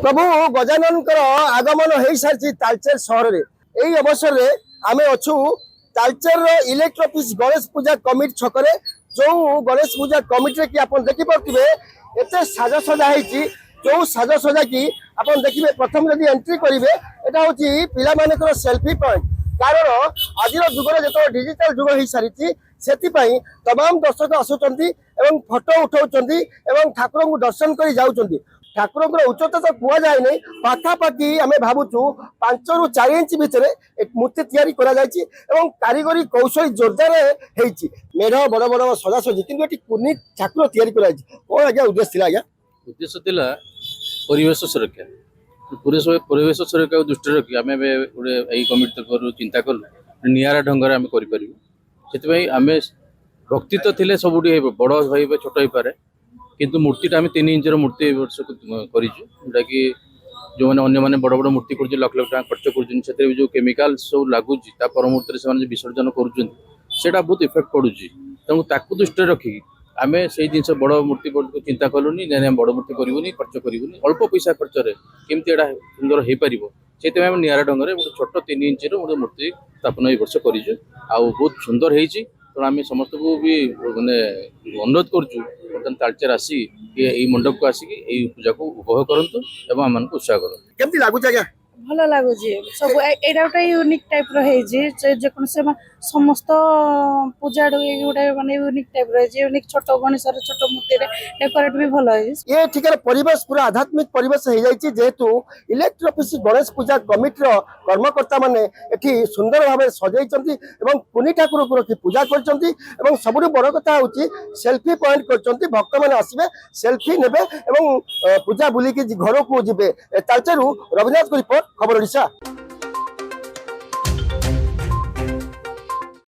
प्रभु गजानन आगमन हो सारी तालचेर सहर में यही अवसर में आम अच्छू तालचेर इलेक्ट्रो ऑफिस गणेश पूजा कमिटी छकरे जो गणेश पूजा कमिटी की आप देखिपे एत साजसजा हो जो साजसजा की आप देखिए प्रथम जब एंट्री करेंगे यहाँ हूँ पिला सेल्फी पॉइंट कारण आज जुगर जो डिजिटल जुग हो सारी से तमाम दर्शक आसुँच फोटो उठाऊँ ठाकुर को दर्शन कर जाऊँच ठाकुर उच्चता तो कह जाए नहीं पाखापाखि आम भावुँ 5 ରୁ 4 इंच भितर मूर्ति तैयारी कारीगरी कौशल जोरदार होती मेढ़ बड़ बड़ सजासजी कि कुनी ठाकुर तैयारी कौन आज्ञा उद्देश्य आज्ञा उद्देश्य थिला परिवेश सुरक्षा परिवेश सुरक्षा दृष्टि रखी आम गोटे कमिटी तरफ चिंता कलु निरा ढंग आम करें भक्ति तो थे सब बड़ हो छोट हो पारे किंतु मूर्तिटा आम 3 इंचर मूर्ति वर्ष करा कि जो मैंने बड़ बड़ मूर्ति कर लक्ष लक्ष टाँग खर्च कर जो केमिकाल सब लगुच परमुहूर्त से विसर्जन करा बहुत इफेक्ट पड़ू तेणु ताकू दृष्टि रखी आम से जिन बड़ मूर्ति चिंता कलुनी बड़ मूर्ति करूनी खर्च करूनी अल्प पैसा खर्च केमती एटा सुंदर हो पार से आम निरा ढंग गोटे छोट 3 इंचर गोटे मूर्ति स्थापन वर्ष कर बहुत सुंदर होती तेणु आम समस्त को भी मैंने अनुरोध करुँ तालचेर आसी मंडप को आसिक पूजा को उपभोग करूँ और आम उत्साह करूँ केमती लगुच आज्ञा भल लगुच सब एटा गोटे यूनिक टाइप रही समस्त पूजा गोटे माने यूनिक टाइप रही यूनिक छोट गणेश छोट मूर्ति डेकोरेट भी भल ये ठिकार परिवेश पूरा आध्यात्मिक परिवेश हो जाए जेहेतु इलेक्ट्रो ऑफिस गणेश पूजा कमिटी कर्मकर्ता माने एठी सुंदर भाव सजाई कुनी ठाकुर को रखी पूजा कर सब बड़ कथा हूँ सेल्फी पॉइंट कर भक्त मैंने आसवे सेल्फी नेबे पूजा बुलिकी घर को जी तालचेरू रविनाथ को रिपोर्ट खबर ओडिशा।